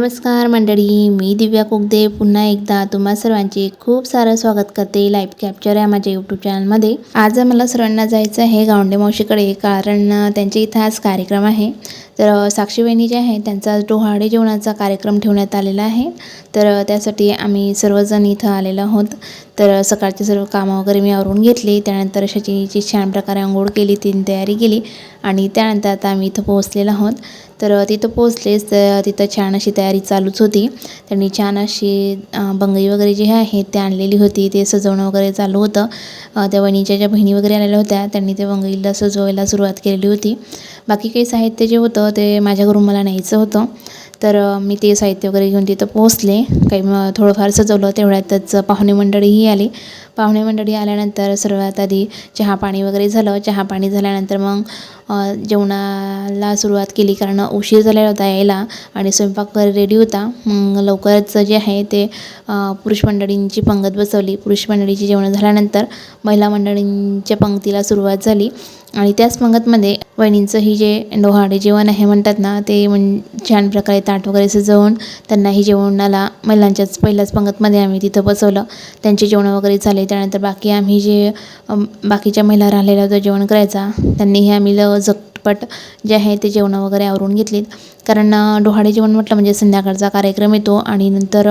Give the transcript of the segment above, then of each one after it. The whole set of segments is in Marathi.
नमस्कार मंडळी, मी दिव्या कुगदे पुन्हा एकदा तुम्हा सर्वांचे खूप सारं स्वागत करते लाईव्ह कॅप्चर या माझ्या यूट्यूब चॅनलमध्ये। आज मला सर्वांना जायचं आहे गावंडे मावशीकडे, कारण त्यांच्या इथं आज कार्यक्रम आहे। तर साक्षी वहिनी जे आहे त्यांचा डोहाळे जेवणाचा कार्यक्रम ठेवण्यात आलेला आहे। तर त्यासाठी आम्ही सर्वजण इथं आलेलो आहोत। तर सकाळचे सर्व कामं वगैरे मी आवरून घेतली, त्यानंतर शचीची छान प्रकारे अंघोळ केली, तीन तयारी केली आणि त्यानंतर आता आम्ही इथं पोहोचलेलो आहोत। तर तिथं पोहोचलेच तर तिथं छान अशी तयारी चालूच होती। त्यांनी छान अशी बंगई वगैरे जी आहे ते आणलेली होती, ते सजवणं वगैरे चालू होतं। त्या वहिनीच्या ज्या बहिणी वगैरे आलेल्या होत्या त्यांनी ते बंगईला सजवायला सुरुवात केलेली होती। बाकी काही साहित्य जे होतं ते माझ्या घरून मला न्यायचं होतं, तर मी ते साहित्य वगैरे घेऊन तिथं पोहोचले। काही थोडंफार सजवलं, तेवढ्यातच पाहुणे मंडळीही आली। पाहुणे मंडळी आल्यानंतर सर्वात आधी चहा पाणी वगैरे झालं। चहा पाणी झाल्यानंतर मग जेवणाला सुरुवात केली, कारण उशीर झालेला होता यायला आणि स्वयंपाक रेडी होता। मग लवकरच जे आहे ते पुरुष मंडळींची पंगत बसवली। पुरुष मंडळीची जेवण झाल्यानंतर महिला मंडळींच्या पंक्तीला सुरुवात झाली आणि त्याच पंगतमध्ये वहिनींचंही जे डोहाळे जेवण आहे म्हणतात ना, ते छान प्रकारे ताट वगैरे सजवून त्यांनाही जेवणाला महिलांच्याच पहिल्याच पंगतमध्ये आम्ही तिथं बसवलं। त्यांचे जेवण वगैरे झाले, त्यानंतर बाकी आम्ही जे बाकीच्या महिला राहिलेल्या होत्या जेवण करायचा, त्यांनीही आम्ही झटपट जे आहे ते जेवण वगैरे आवरून घेतलीत। कारण डोहाळे जेवण म्हटलं म्हणजे संध्याकाळचा कार्यक्रम येतो आणि नंतर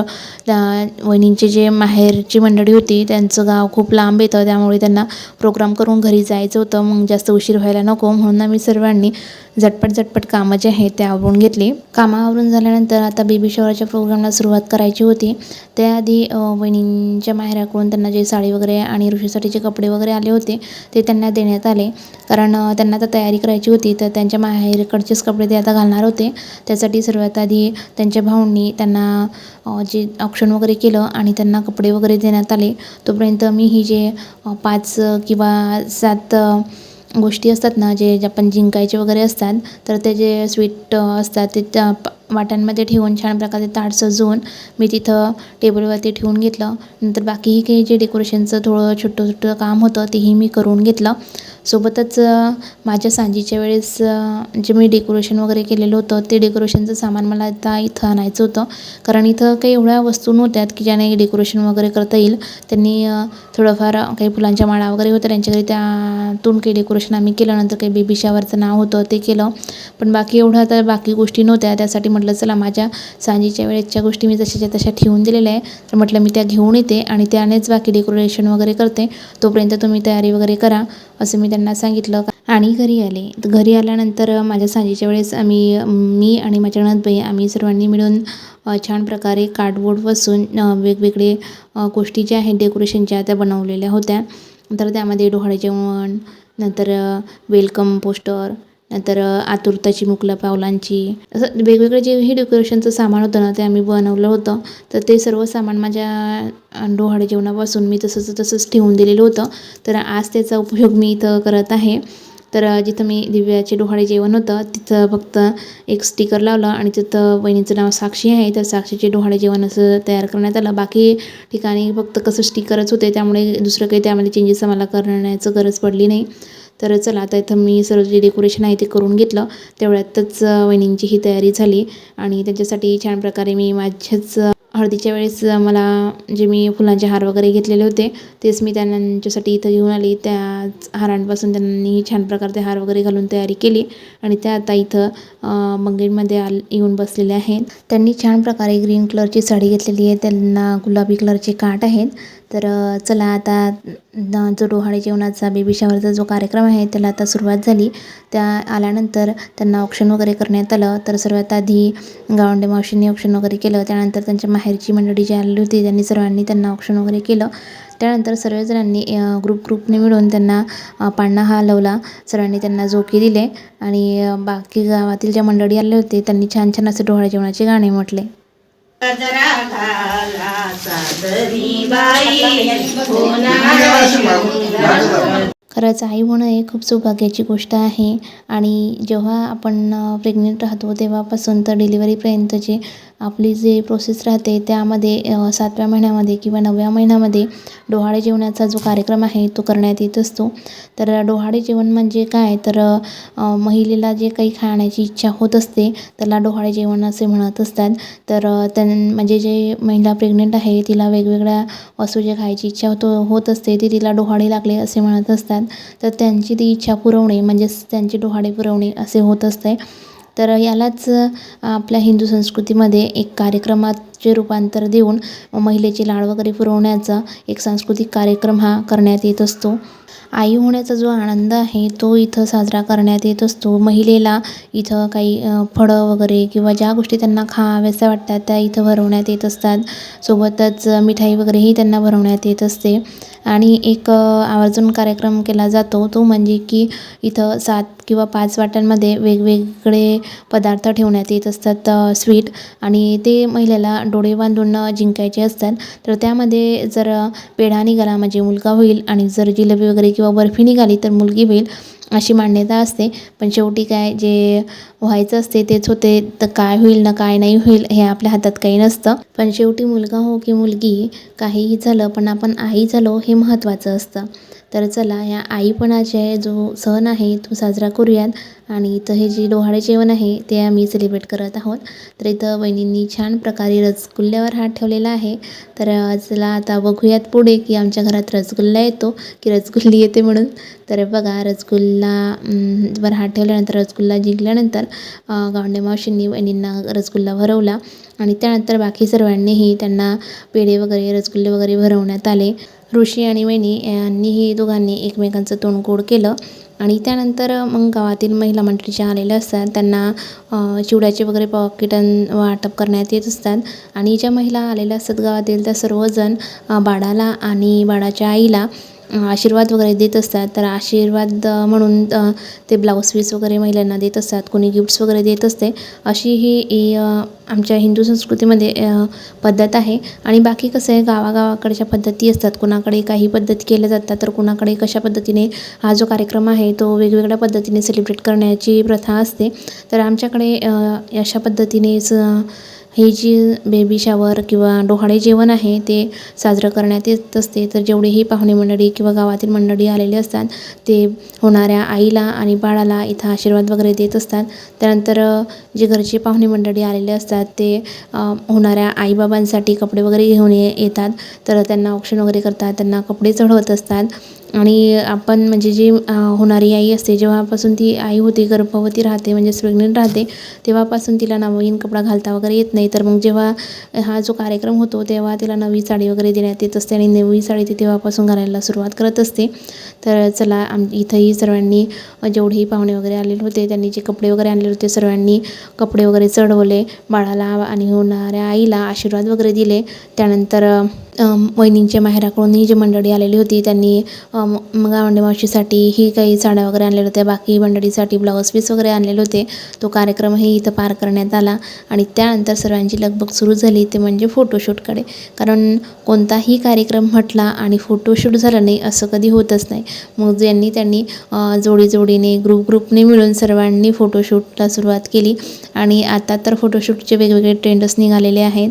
वहिनींचे जे माहेरची मंडळी होती त्यांचं गाव खूप लांब येतं, त्यामुळे त्यांना प्रोग्राम करून घरी जायचं होतं। मग जास्त उशीर व्हायला नको म्हणून आम्ही सर्वांनी झटपट कामं जे आहे ते आवरून घेतली। कामं आवरून झाल्यानंतर आता बेबी शॉवरच्या प्रोग्रामला सुरुवात करायची होती। त्याआधी वहिनींच्या माहेराकडून त्यांना जे साडी वगैरे आणि ऋषीसाठीचे कपडे वगैरे आले होते ते त्यांना देण्यात आले, कारण त्यांना आता तयारी करायची होती। तर त्यांच्या माहेरकडचेच कपडे ते आता घालणार होते, त्यासाठी सर्वात आधी त्यांच्या भाऊंनी त्यांना जे औक्षण वगैरे केलं आणि त्यांना कपडे वगैरे देण्यात आले। तोपर्यंत मी ही जे 5 किंवा 7 गोष्टी असतात ना, जे आपण जिंकायचे वगैरे असतात, तर ते जे स्वीट असतात ते त्या वाट्यांमध्ये ठेवून छान प्रकारे ताट सजवून मी तिथं टेबलवरती ठेवून घेतलं। नंतर बाकीही काही जे डेकोरेशनचं थोडं छोटं काम होतं तेही मी करून घेतलं। सोबतच माझ्या सांजेच्या वेळेस जे मी डेकोरेशन वगैरे केलेलं होतं ते डेकोरेशनचं सामान मला आता इथं आणायचं होतं, कारण इथं काही एवढ्या वस्तू नव्हत्या की ज्याने डेकोरेशन वगैरे करता येईल। त्यांनी थोडंफार काही फुलांच्या माळा वगैरे होत्या त्यांच्याकडे, त्यातून काही डेकोरेशन आम्ही केलं। नंतर काही बेबी शॉवरचं नाव होतं ते केलं, पण बाकी एवढं आता बाकी गोष्टी नव्हत्या। त्यासाठी म्हटलं चला माझ्या सांजेच्या वेळेसच्या गोष्टी मी जशाच्या तशा ठेवून दिलेल्या आहे, तर म्हटलं मी त्या घेऊन येते आणि त्यानेच बाकी डेकोरेशन वगैरे करते, तोपर्यंत तुम्ही तयारी वगैरे करा असं मी त्यांना सांगितलं। आणि घरी आले। घरी आल्यानंतर माझ्या सांजेच्या वेळेस मी आणि माझ्या नणंदबाई आम्ही सर्वांनी मिळून छान प्रकारे कार्डबोर्ड बसून वेगवेगळे गोष्टी ज्या आहेत डेकोरेशनच्या त्या बनवलेल्या होत्या। तर त्यामध्ये डोहाळे जेवण, नंतर वेलकम पोस्टर, नंतर आतुरताची मुकला पावलांची, असं वेगवेगळे जे हे डेकोरेशनचं सामान होतं ना ते आम्ही बनवलं होतं। तर ते सर्व सामान माझ्या डोहाळे जेवणापासून मी तसंच ठेवून दिलेलं होतं, तर आज त्याचा उपयोग मी इथं करत आहे। तर जिथं मी दिव्याचे डोहाळे जेवण होतं तिथं फक्त एक स्टिकर लावलं आणि तिथं वहिनीचं नाव साक्षी आहे, तर साक्षीचे डोहाळे जेवण असं तयार करण्यात आलं। बाकी ठिकाणी फक्त कसं स्टिकरच होते, त्यामुळे दुसरं काही त्यामध्ये चेंजेस आम्हाला करण्याचं गरज पडली नाही। तर चला आता इथं मी सर्व जे डेकोरेशन आहे ते करून घेतलं, तेवढ्यातच वहिनींची ही तयारी झाली आणि त्यांच्यासाठी छान प्रकारे मी माझ्याच हळदीच्या वेळेस मला जे मी फुलांचे हार वगैरे घेतलेले होते तेच मी त्यांच्यासाठी इथं घेऊन आली। त्या हारांपासून त्यांनी छान प्रकारे हार वगैरे घालून तयारी केली आणि त्या आता इथं मंगेमध्ये येऊन बसलेले आहेत। त्यांनी छान प्रकारे ग्रीन कलरची साडी घेतलेली आहे, त्यांना गुलाबी कलरचे काठ आहेत। तर चला आता जो डोहाळे जेवणाचा बेबी शॉवरचा जो कार्यक्रम आहे त्याला आता सुरुवात झाली। त्या आल्यानंतर त्यांना औक्षण वगैरे करण्यात आलं। तर सर्वात आधी गावंडे मावशींनी औक्षण वगैरे केलं, त्यानंतर त्यांच्या माहेरची मंडळी जी आलेली होती त्यांनी सर्वांनी त्यांना औक्षण वगैरे केलं। त्यानंतर सर्वजणांनी ग्रुपने मिळून त्यांना पाळणा हलवला, सर्वांनी त्यांना झोके दिले आणि बाकी गावातील ज्या मंडळी आले होते त्यांनी छान असे डोहाळे जेवणाचे गाणे म्हटले। खरंच आई होणं हे खूप सौभाग्याची गोष्ट आहे आणि जेव्हा आपण प्रेग्नेंट राहतो तेव्हापासून तर डिलिव्हरीपर्यंत जे आपली जे प्रोसेस राहते त्यामध्ये 7व्या महिन्यामध्ये किंवा 9व्या महिन्यामध्ये डोहाळे जेवणाचा जो कार्यक्रम आहे तो करण्यात येत असतो. तर डोहाळे जेवण म्हणजे काय, तर महिलेला जे काही खाण्याची इच्छा होत असते त्याला डोहाळे जेवण असे म्हणत असतात. तर म्हणजे जे महिला प्रेग्नेंट आहे तिला वेगवेगळ्या वस्तू जे खायची इच्छा होत असते ती तिला डोहाळे लागले असे म्हणत असतात. तर त्यांची ती इच्छा पुरवणे म्हणजेच त्यांचे डोहाळे पुरवणे असे होत असते. तर यालाच आपल्या हिंदू संस्कृतीमध्ये एक कार्यक्रमाचे रूपांतर देऊन महिलेचे लाड वगैरे पुरवण्याचा एक सांस्कृतिक कार्यक्रम हा करण्यात येत असतो. आई होण्याचा जो आनंद आहे तो इथं साजरा करण्यात येत असतो. महिलेला इथं काही फळं वगैरे किंवा ज्या गोष्टी त्यांना खाव्याशा वाटतात त्या इथं भरवण्यात येत असतात. सोबतच मिठाई वगैरेही त्यांना भरवण्यात येत असते. आणि एक आवर्जून कार्यक्रम केला जातो तो म्हणजे की इथं 7 किंवा 5 वाट्यांमध्ये वेगवेगळे पदार्थ ठेवण्यात येत असतात स्वीट, आणि ते महिलेला डोळे बांधून जिंकायचे असतात. तर त्यामध्ये जर पेढा निघाला म्हणजे मुलगा होईल, आणि जर जिलेबी वगैरे किंवा बर्फी निघाली तर मुलगी होईल अशी मान्यता असते. पण शेवटी काय जे व्हायचं असते तेच होते. तर काय होईल ना काय नाही होईल हे आपल्या हातात काही नसतं. पण शेवटी मुलगा हो की मुलगी काहीही झालं पण आपण आई झालो हे महत्त्वाचं असतं. तर चला या आईपणाचे जो सण आहे तो साजरा करूयात. आणि इथं हे जे डोहाळे जेवण आहे ते आम्ही सेलिब्रेट करत आहोत. तर इथं वहिनींनी छान प्रकारे रसगुल्ल्यावर हात ठेवलेला आहे. तर चला आता बघूयात पुढे की आमच्या घरात रसगुल्ला येतो की रसगुल्ली येते म्हणून. तर बघा रसगुल्ला वर हात ठेवल्यानंतर रसगुल्ला जिंकल्यानंतर गावंडे मावशींनी वहिनींना रसगुल्ला भरवला, आणि त्यानंतर बाकी सर्वांनीही त्यांना पेढे वगैरे रसगुल्ले वगैरे भरवण्यात आले. ऋषी आणि वहिनी यांनीही दोघांनी एकमेकांचं तोंड गोड केलं. आणि त्यानंतर मग गावातील महिला मंडळी ज्या आलेल्या असतात त्यांना चिवड्याचे वगैरे पाकिटं वाटप करण्यात येत असतात. आणि ज्या महिला आलेल्या असतात गावातील त्या सर्वजण बाळाला आणि बाळाच्या आईला आशीर्वाद वगैरे देत असतात. तर आशीर्वाद म्हणून ते ब्लाऊज पीस वगैरे महिलांना देत असतात, कोणी गिफ्ट्स वगैरे देत असते. अशी ही आमच्या हिंदू संस्कृतीमध्ये पद्धत आहे. आणि बाकी कसं आहे गावागावाकडच्या पद्धती असतात, कुणाकडे काही पद्धती केल्या जातात तर कुणाकडे कशा पद्धतीने हा जो कार्यक्रम आहे तो वेगवेगळ्या पद्धतीने सेलिब्रेट करण्याची प्रथा असते. तर आमच्याकडे अशा पद्धतीनेच ही जी बेबी शावर किंवा डोहाळे जेवण आहे ते साजरं करण्यात येत असते. तर जेवढेही पाहुणे मंडळी किंवा गावातील मंडळी आलेले असतात ते होणाऱ्या आईला आणि बाळाला इथं आशीर्वाद वगैरे देत असतात. त्यानंतर जे घरचे पाहुणे मंडळी आलेले असतात ते होणाऱ्या आईबाबांसाठी कपडे वगैरे घेऊन येतात. तर त्यांना औक्षण वगैरे करतात, त्यांना कपडे चढवत असतात. आणि आपण म्हणजे जी होणारी आई असते जेव्हापासून ती आई होती, गर्भवती राहते म्हणजेच प्रेग्नेंट राहते, तेव्हापासून तिला नवीन कपडा घालता वगैरे येत नाही. तर मग जेव्हा हा जो कार्यक्रम होतो तेव्हा तिला नवी साडी वगैरे देण्यात येत असते, आणि नवी साडी ती तेव्हापासून घालायला सुरुवात करत असते. तर चला इथंही सर्वांनी जेवढेही पाहुणे वगैरे आलेले होते त्यांनी जे कपडे वगैरे आणलेले होते सर्वांनी कपडे वगैरे चढवले, बाळाला आणि होणाऱ्या आईला आशीर्वाद वगैरे दिले. त्यानंतर वहिनींच्या माहेराकडूनही जी मंडळी आलेली होती त्यांनी गावंडे मावशीसाठी ही काही साड्या वगैरे आणलेल्या होत्या, बाकी मंडळीसाठी ब्लाऊज पीस वगैरे आणलेले होते. तो कार्यक्रमही इथं पार करण्यात आला. आणि त्यानंतर सर्वांची लगबग सुरू झाली ते म्हणजे फोटोशूटकडे. कारण कोणताही कार्यक्रम म्हटला आणि फोटोशूट झालं नाही असं कधी होतच नाही. मग त्यांनी जोडीने ग्रुपने मिळून सर्वांनी फोटोशूटला सुरुवात केली. आणि आता तर फोटोशूटचे वेगवेगळे ट्रेंड्स निघालेले आहेत.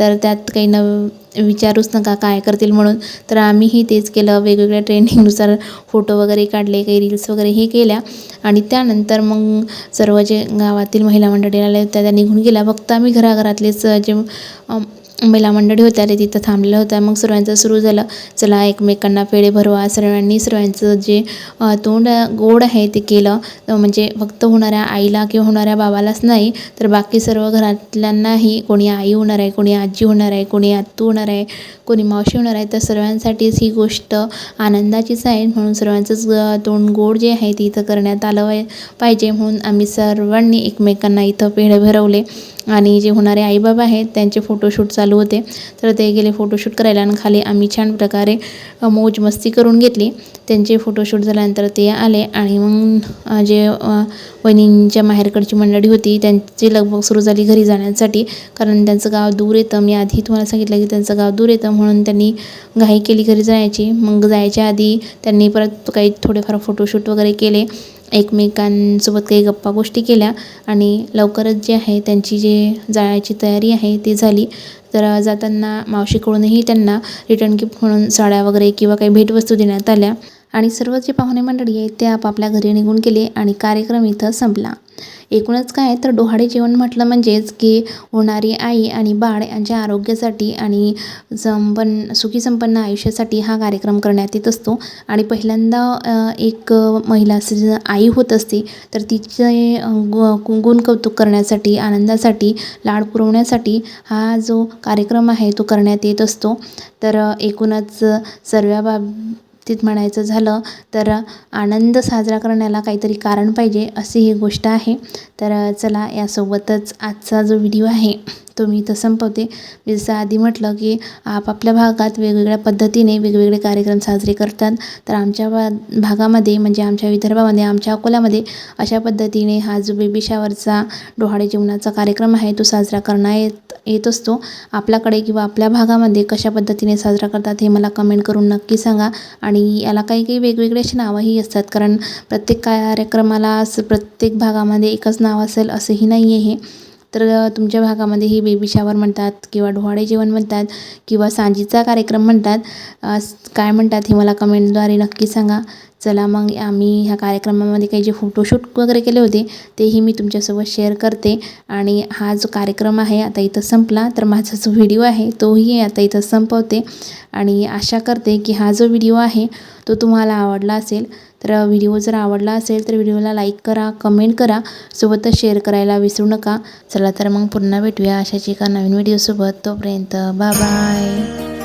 तर त्यात काही विचारूच नका काय करतील म्हणून. तर आम्हीही तेच केलं, वेगवेगळ्या ट्रेंडिंगनुसार फोटो वगैरे काढले, काही रील्स वगैरेही केल्या. आणि त्यानंतर मग सर्व जे गावातील महिला मंडळी आल्या होत्या त्या निघून गेल्या. फक्त आम्ही घराघरातलेच जे महिला मंडळी होत्या ते तिथं थांबलेल्या होत्या. मग सर्वांचं सुरू झालं, चला एकमेकांना पेढे भरवा. सर्वांचं जे तोंड गोड आहे ते केलं. म्हणजे फक्त होणाऱ्या आईला किंवा होणाऱ्या बाबालाच नाही तर बाकी सर्व घरातल्यांनाही, कोणी आई होणार आहे, कोणी आजी होणार आहे, कोणी आत्तू होणार आहे, कोणी मावशी होणार आहे, तर सर्वांसाठीच ही गोष्ट आनंदाचीच आहे. म्हणून सर्वांचंच तोंड गोड जे आहे ते इथं करण्यात आलं पाहिजे म्हणून आम्ही सर्वांनी एकमेकांना इथं पेढे भरवले. आणि जे होणारे आईबाबा आहेत त्यांचे फोटोशूट चालू होते तर ते गेले फोटोशूट करायला, आणि खाली आम्ही छान प्रकारे मौज मस्ती करून घेतली. त्यांचे फोटोशूट झाल्यानंतर ते आले. आणि मग जे वहिनींच्या माहेरकडची मंडळी होती त्यांची लगबग सुरू झाली घरी जाण्यासाठी, कारण त्यांचं गाव दूर येतं. मी आधी तुम्हाला सांगितलं की त्यांचं गाव दूर येतं म्हणून त्यांनी घाई केली घरी जायची. मग जायच्या आधी त्यांनी परत काही थोडेफार फोटोशूट वगैरे केले. एकमेकांसोबत काही गप्पा गोष्टी केल्या आणि लवकरच जे आहे त्यांची जे जायची तयारी आहे ती झाली. तर जाताना मावशीकडूनही त्यांना रिटर्न गिफ्ट म्हणून साड्या वगैरे किंवा काही भेटवस्तू देण्यात आल्या आणि सर्व जे पाहुणे मंडळी आहेत ते आपापल्या घरी निघून गेले आणि कार्यक्रम इथं संपला. एकूणच काय तर डोहाळे जेवण म्हटलं म्हणजेच की होणारी आई आणि बाळ यांच्या आरोग्यासाठी आणि सुखी संपन्न आयुष्यासाठी हा कार्यक्रम करण्यात येत असतो. आणि पहिल्यांदा एक महिला आई होत असते तर तिचे गुण कौतुक करण्यासाठी, आनंदासाठी, लाड पुरवण्यासाठी हा जो कार्यक्रम आहे तो करण्यात येत असतो. तर एकूणच सर्व बाबतीत म्हणायचं झालं तर आनंद साजरा करण्याला काहीतरी कारण पाहिजे अशी ही गोष्ट आहे. तर चला यासोबतच आजचा जो व्हिडिओ आहे तो मी इथं संपवते. मी जसं आधी म्हटलं की आपापल्या भागात वेगवेगळ्या पद्धतीने वेगवेगळे कार्यक्रम साजरे करतात. तर आमच्या भागामध्ये म्हणजे आमच्या विदर्भामध्ये, आमच्या अकोल्यामध्ये अशा पद्धतीने हा जो बेबी शावरचा डोहाळे जेवणाचा कार्यक्रम आहे तो साजरा करण्यात येत असतो. आपल्याकडे किंवा आपल्या भागामध्ये कशा पद्धतीने साजरा करतात हे मला कमेंट करून नक्की सांगा. आणि याला काही काही वेगवेगळे असे नावंही असतात, कारण प्रत्येक कार्यक्रमाला प्रत्येक भागामध्ये एकच नाव असेल असंही नाही आहे. तर तुमच्या भागामध्ये ही बेबी शावर म्हणतात किंवा डोहाळे जेवण म्हणतात किंवा सांजेचा कार्यक्रम म्हणतात, काय म्हणतात हे मला कमेंटद्वारे नक्की सांगा. चला मग आम्ही ह्या कार्यक्रमामध्ये काही जे फोटोशूट वगैरे केले होते तेही मी तुमच्यासोबत शेअर करते. आणि हा जो कार्यक्रम आहे आता इथं संपला, तर माझा जो व्हिडिओ आहे तोही आता इथं संपवते. आणि आशा करते की हा जो व्हिडिओ आहे तो तुम्हाला आवडला असेल. तर व्हिडिओ जर आवडला असेल तर व्हिडिओला लाईक करा, कमेंट करा, सोबतच शेअर करायला विसरू नका. चला तर मग पुन्हा भेटूया अशाच एका नवीन व्हिडिओसोबत. तोपर्यंत बाय बाय.